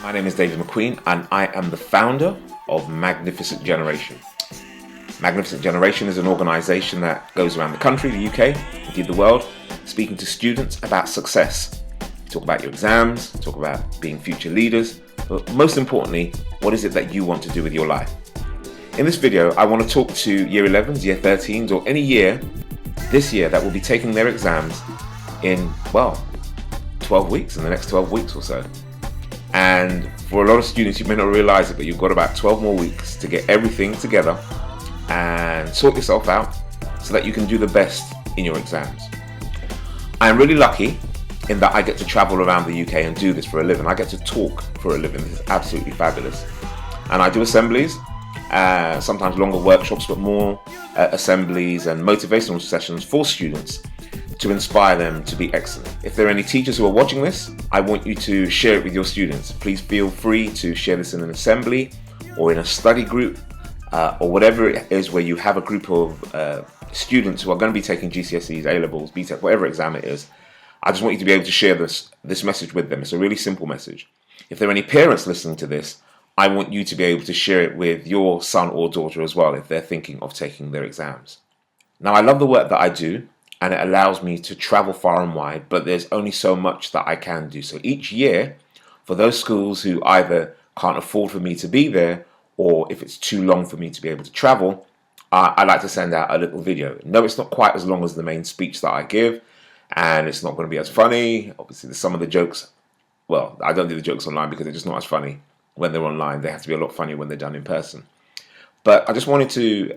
My name is David McQueen and I am the founder of Magnificent Generation. Magnificent Generation is an organisation that goes around the country, the UK, indeed the world, speaking to students about success. We talk about your exams, talk about being future leaders, but most importantly, what is it that you want to do with your life? In this video, I want to talk to Year 11s, Year 13s, or any year this year that will be taking their exams in, 12 weeks, in the next 12 weeks or so. And for a lot of students, you may not realize it, but you've got about 12 more weeks to get everything together and sort yourself out so that you can do the best in your exams. I'm really lucky in that I get to travel around the UK and do this for a living. I get to talk for a living. This is absolutely fabulous. And I do assemblies, sometimes longer workshops, but more assemblies and motivational sessions for students to inspire them to be excellent. If there are any teachers who are watching this, I want you to share it with your students. Please feel free to share this in an assembly or in a study group or whatever it is where you have a group of students who are going to be taking GCSEs, A-levels, BTEC, whatever exam it is. I just want you to be able to share this message with them. It's a really simple message. If there are any parents listening to this, I want you to be able to share it with your son or daughter as well if they're thinking of taking their exams. Now, I love the work that I do, and it allows me to travel far and wide, but there's only so much that I can do. So each year, for those schools who either can't afford for me to be there, or if it's too long for me to be able to travel, I like to send out a little video. No, it's not quite as long as the main speech that I give, and it's not going to be as funny. Obviously, some of the jokes, I don't do the jokes online because they're just not as funny when they're online. They have to be a lot funnier when they're done in person. But I just wanted to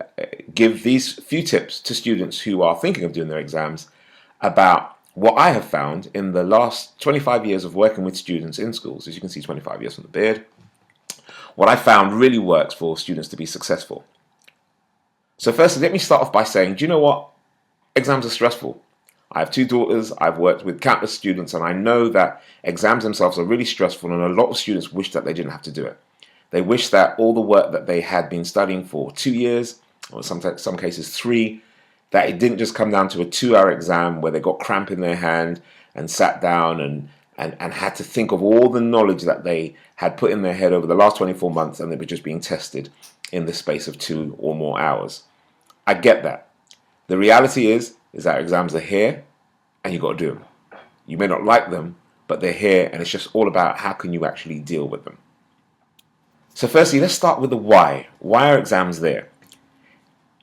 give these few tips to students who are thinking of doing their exams about what I have found in the last 25 years of working with students in schools. As you can see, 25 years from the beard. What I found really works for students to be successful. So firstly, let me start off by saying, do you know what? Exams are stressful. I have two daughters, I've worked with countless students, and I know that exams themselves are really stressful, and a lot of students wish that they didn't have to do it. They wish that all the work that they had been studying for 2 years, or some cases 3, that it didn't just come down to a 2-hour exam where they got cramp in their hand and sat down and had to think of all the knowledge that they had put in their head over the last 24 months, and they were just being tested in the space of 2 or more hours. I get that. The reality is that exams are here and you've got to do them. You may not like them, but they're here, and it's just all about how can you actually deal with them. So firstly, let's start with the why. Why are exams there?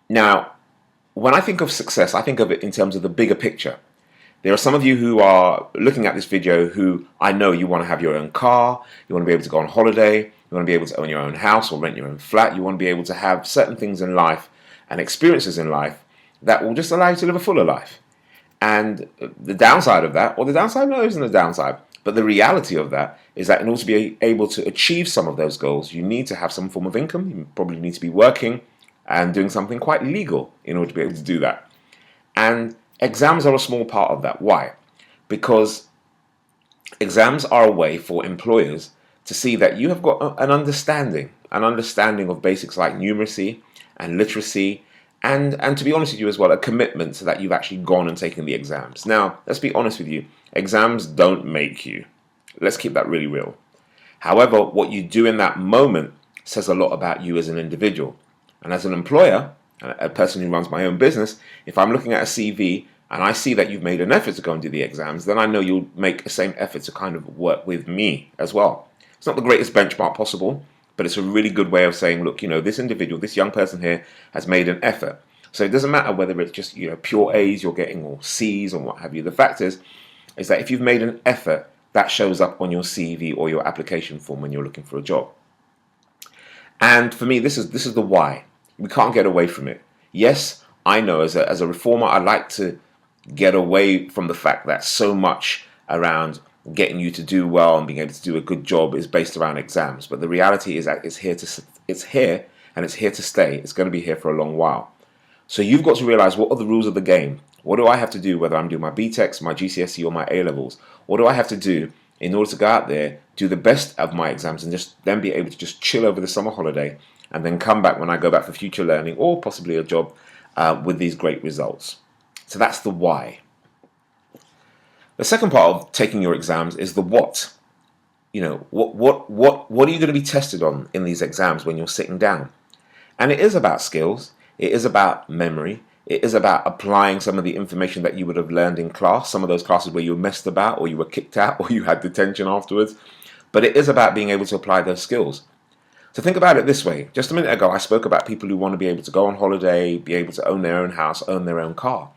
Now, when I think of success, I think of it in terms of the bigger picture. There are some of you who are looking at this video who I know you want to have your own car, you want to be able to go on holiday, you want to be able to own your own house or rent your own flat, you want to be able to have certain things in life and experiences in life that will just allow you to live a fuller life. And the downside of that, or the downside, no, it isn't the downside, but the reality of that is that in order to be able to achieve some of those goals, you need to have some form of income. You probably need to be working and doing something quite legal in order to be able to do that. And exams are a small part of that. Why? Because exams are a way for employers to see that you have got an understanding of basics like numeracy and literacy, and to be honest with you as well, a commitment so that you've actually gone and taken the exams. Now, let's be honest with you. Exams don't make you. Let's keep that really real. However, what you do in that moment says a lot about you as an individual. And as an employer, a person who runs my own business, if I'm looking at a CV and I see that you've made an effort to go and do the exams, then I know you'll make the same effort to kind of work with me as well. It's not the greatest benchmark possible, but it's a really good way of saying, look, this individual, this young person here has made an effort. So it doesn't matter whether it's just pure A's you're getting or C's or what have you. The fact is that if you've made an effort, that shows up on your CV or your application form when you're looking for a job. And for me, this is the why. We can't get away from it. Yes, I know as a reformer, I like to get away from the fact that so much around getting you to do well and being able to do a good job is based around exams. But the reality is that it's here and it's here to stay. It's going to be here for a long while. So you've got to realize, what are the rules of the game? What do I have to do, whether I'm doing my BTECs, my GCSE or my A-levels? What do I have to do in order to go out there, do the best of my exams, and just then be able to just chill over the summer holiday and then come back when I go back for future learning or possibly a job with these great results? So that's the why. The second part of taking your exams is the what. what are you going to be tested on in these exams when you're sitting down? And it is about skills. It is about memory. It is about applying some of the information that you would have learned in class, some of those classes where you messed about or you were kicked out or you had detention afterwards. But it is about being able to apply those skills. So think about it this way. Just a minute ago, I spoke about people who want to be able to go on holiday, be able to own their own house, own their own car.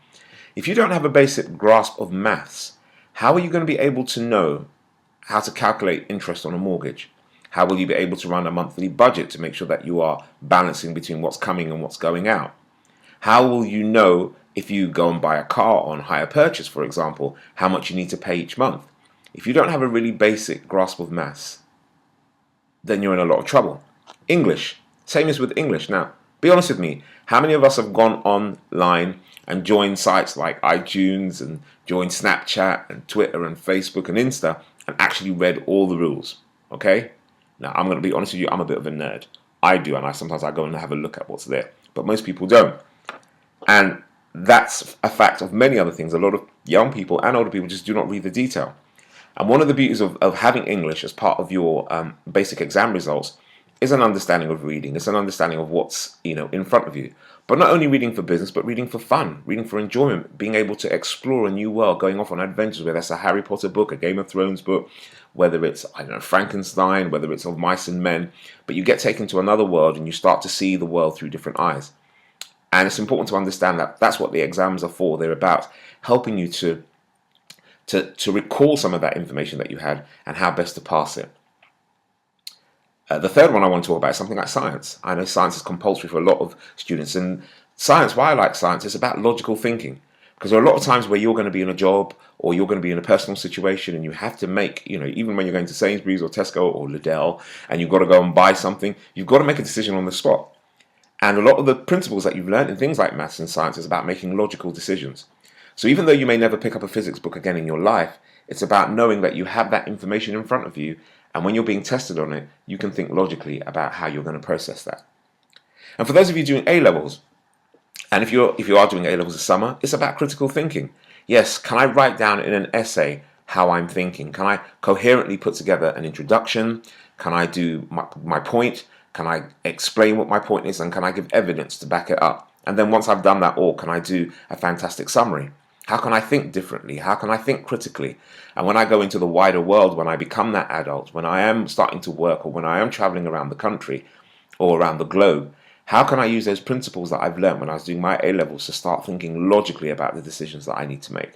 If you don't have a basic grasp of maths, how are you going to be able to know how to calculate interest on a mortgage? How will you be able to run a monthly budget to make sure that you are balancing between what's coming and what's going out? How will you know if you go and buy a car on hire purchase, for example, how much you need to pay each month? If you don't have a really basic grasp of maths, then you're in a lot of trouble. English, same as with English. Now, be honest with me, how many of us have gone online and joined sites like iTunes and joined Snapchat and Twitter and Facebook and Insta and actually read all the rules? Okay? Now, I'm going to be honest with you, I'm a bit of a nerd. I do, and sometimes I go and have a look at what's there. But most people don't. And that's a fact of many other things. A lot of young people and older people just do not read the detail. And one of the beauties of having English as part of your basic exam results is an understanding of reading. It's an understanding of what's in front of you. But not only reading for business, but reading for fun, reading for enjoyment, being able to explore a new world, going off on adventures, whether that's a Harry Potter book, a Game of Thrones book, whether it's, Frankenstein, whether it's Of Mice and Men. But you get taken to another world and you start to see the world through different eyes. And it's important to understand that that's what the exams are for. They're about helping you to recall some of that information that you had and how best to pass it. The third one I want to talk about is something like science. I know science is compulsory for a lot of students. And science, why I like science, is about logical thinking. Because there are a lot of times where you're going to be in a job or you're going to be in a personal situation and you have to make, even when you're going to Sainsbury's or Tesco or Lidl and you've got to go and buy something, you've got to make a decision on the spot. And a lot of the principles that you've learned in things like maths and science is about making logical decisions. So even though you may never pick up a physics book again in your life, it's about knowing that you have that information in front of you, and when you're being tested on it, you can think logically about how you're going to process that. And for those of you doing A-levels, and if you are doing A-levels this summer, it's about critical thinking. Yes, can I write down in an essay how I'm thinking? Can I coherently put together an introduction? Can I do my point? Can I explain what my point is? And can I give evidence to back it up? And then once I've done that all, can I do a fantastic summary? How can I think differently? How can I think critically? And when I go into the wider world, when I become that adult, when I am starting to work or when I am traveling around the country or around the globe, how can I use those principles that I've learned when I was doing my A-levels to start thinking logically about the decisions that I need to make?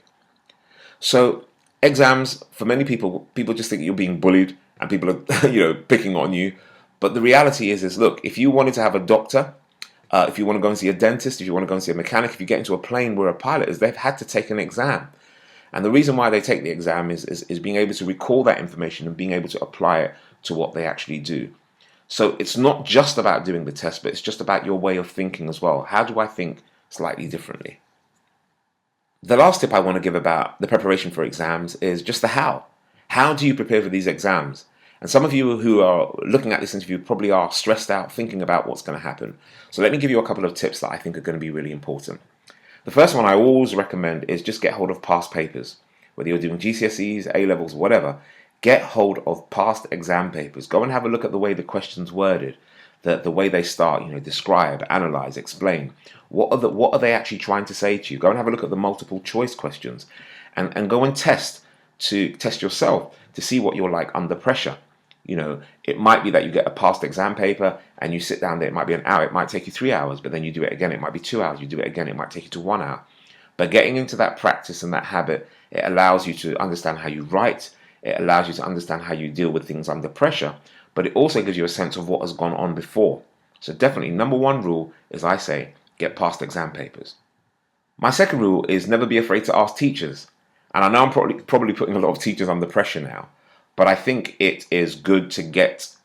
So exams, for many people just think you're being bullied and people are picking on you. But the reality is look, if you wanted to have a doctor, if you want to go and see a dentist, if you want to go and see a mechanic, if you get into a plane where a pilot is, they've had to take an exam. And the reason why they take the exam is being able to recall that information and being able to apply it to what they actually do. So it's not just about doing the test, but it's just about your way of thinking as well. How do I think slightly differently? The last tip I want to give about the preparation for exams is just the how. How do you prepare for these exams? And some of you who are looking at this interview probably are stressed out thinking about what's going to happen. So let me give you a couple of tips that I think are going to be really important. The first one I always recommend is just get hold of past papers. Whether you're doing GCSEs, A-levels, whatever, get hold of past exam papers. Go and have a look at the way the question's worded, the way they start, describe, analyze, explain. What are they actually trying to say to you? Go and have a look at the multiple choice questions and go and test yourself to see what you're like under pressure. It might be that you get a past exam paper and you sit down there, it might be an hour, it might take you 3 hours, but then you do it again, it might be 2 hours, you do it again, it might take you to 1 hour. But getting into that practice and that habit, it allows you to understand how you write, it allows you to understand how you deal with things under pressure, but it also gives you a sense of what has gone on before. So definitely, number one rule is, I say, get past exam papers. My second rule is never be afraid to ask teachers. And I know I'm probably putting a lot of teachers under pressure now, but I think it is good to get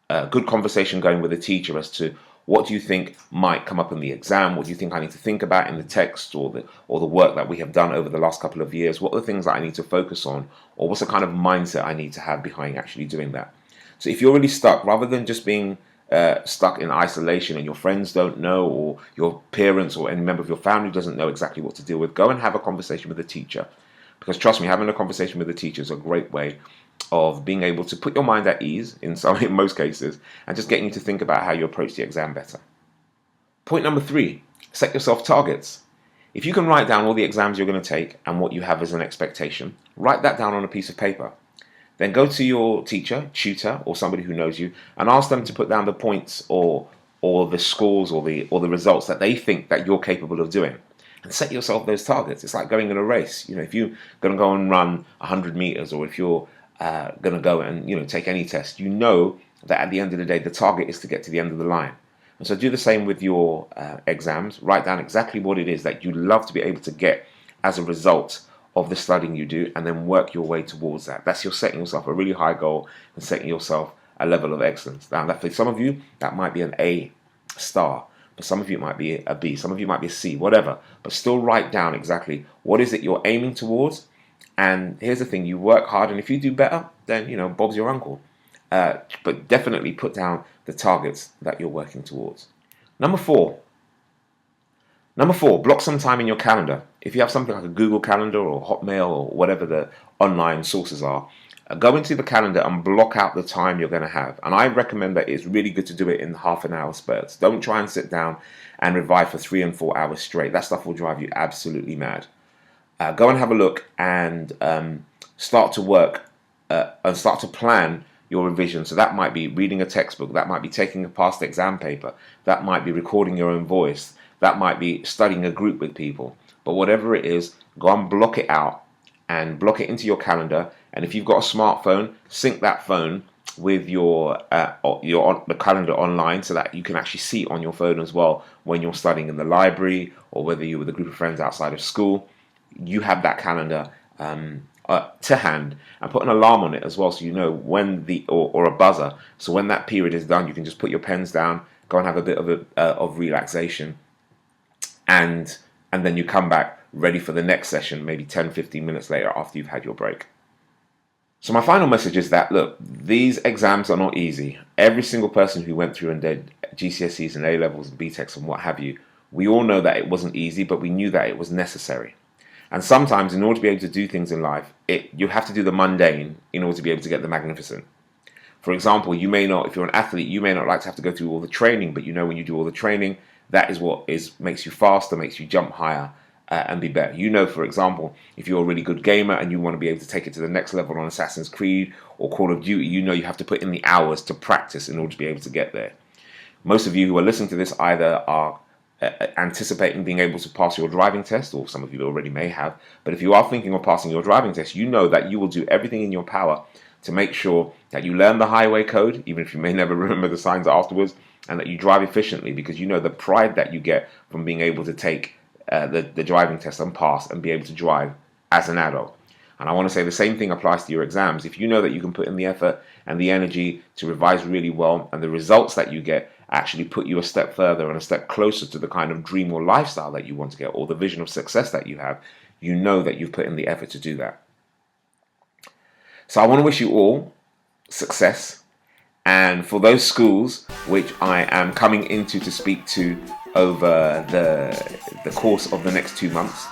a good conversation going with a teacher as to what do you think might come up in the exam, what do you think I need to think about in the text or the work that we have done over the last couple of years, what are the things that I need to focus on, or what's the kind of mindset I need to have behind actually doing that. So if you're really stuck, rather than just being stuck in isolation and your friends don't know, or your parents or any member of your family doesn't know exactly what to deal with, go and have a conversation with a teacher. Because trust me, having a conversation with a teacher is a great way of being able to put your mind at ease in most cases, and just getting you to think about how you approach the exam better. Point number 3, set yourself targets. If you can write down all the exams you're going to take and what you have as an expectation, write that down on a piece of paper. Then go to your teacher, tutor, or somebody who knows you and ask them to put down the points or the scores or the results that they think that you're capable of doing. And set yourself those targets. It's like going in a race. If you're going to go and run 100 meters, or if you're going to go and take any test, you know that at the end of the day the target is to get to the end of the line. And so do the same with your exams. Write down exactly what it is that you'd love to be able to get as a result of the studying you do, and then work your way towards that. That's you're setting yourself a really high goal and setting yourself a level of excellence. Now, that for some of you, that might be an A star. For some of you, it might be a B. Some of you might be a C, whatever. But still write down exactly what is it you're aiming towards. And here's the thing, you work hard, and if you do better, then, Bob's your uncle. But definitely put down the targets that you're working towards. Number four, block some time in your calendar. If you have something like a Google Calendar or Hotmail or whatever the online sources are, go into the calendar and block out the time you're going to have. And I recommend that it's really good to do it in half an hour spurts. Don't try and sit down and revise for 3 and 4 hours straight. That stuff will drive you absolutely mad. Go and have a look and start to work and start to plan your revision. So that might be reading a textbook, that might be taking a past exam paper, that might be recording your own voice, that might be studying a group with people. But whatever it is, go and block it out and block it into your calendar. And if you've got a smartphone, sync that phone with the calendar online, so that you can actually see on your phone as well when you're studying in the library, or whether you're with a group of friends outside of school. You have that calendar to hand, and put an alarm on it as well, so you know when or a buzzer, so when that period is done, you can just put your pens down, go and have a bit of relaxation, and then you come back ready for the next session, maybe 10-15 minutes later after you've had your break. So my final message is that, look, these exams are not easy. Every single person who went through and did GCSEs and A-levels and BTECs and what have you, we all know that it wasn't easy, but we knew that it was necessary. And sometimes, in order to be able to do things in life, you have to do the mundane in order to be able to get the magnificent. For example, if you're an athlete, you may not like to have to go through all the training, but when you do all the training, that is what makes you faster, makes you jump higher, and be better. For example, if you're a really good gamer and you want to be able to take it to the next level on Assassin's Creed or Call of Duty, you have to put in the hours to practice in order to be able to get there. Most of you who are listening to this either are anticipating being able to pass your driving test, or some of you already may have, but if you are thinking of passing your driving test, you know that you will do everything in your power to make sure that you learn the highway code, even if you may never remember the signs afterwards, and that you drive efficiently, because the pride that you get from being able to take the driving test and pass and be able to drive as an adult. And I want to say the same thing applies to your exams. If you know that you can put in the effort and the energy to revise really well, and the results that you get actually put you a step further and a step closer to the kind of dream or lifestyle that you want to get, or the vision of success that you have, you know that you've put in the effort to do that. So I want to wish you all success. And for those schools which I am coming into to speak to over the course of the next 2 months,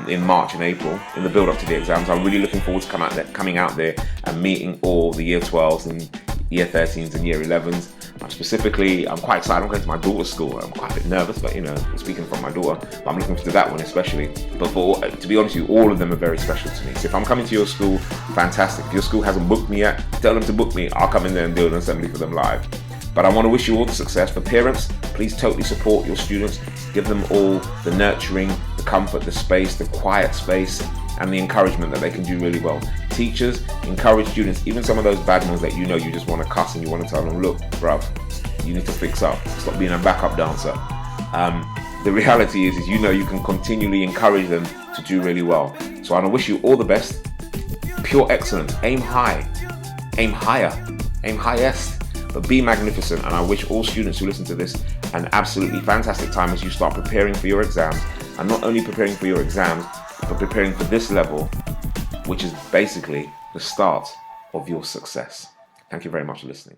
in March and April, in the build up to the exams, I'm really looking forward to coming out there and meeting all the year 12s and year 13s and year 11s. Specifically, I'm quite excited. I'm going to my daughter's school. I'm quite a bit nervous, but speaking from my daughter, but I'm looking forward to that one especially. But to be honest with you, all of them are very special to me. So if I'm coming to your school, fantastic. If your school hasn't booked me yet, tell them to book me. I'll come in there and do an assembly for them live. But I want to wish you all the success. For parents, please totally support your students. Give them all the nurturing, the comfort, the space, the quiet space, and the encouragement that they can do really well. Teachers, encourage students, even some of those bad ones that you just want to cuss and you want to tell them, look, bruv, you need to fix up. Stop being a backup dancer. The reality is you can continually encourage them to do really well. So I want to wish you all the best. Pure excellence. Aim high. Aim higher. Aim highest. But be magnificent. And I wish all students who listen to this an absolutely fantastic time as you start preparing for your exams. And not only preparing for your exams, but preparing for this level, which is basically the start of your success. Thank you very much for listening.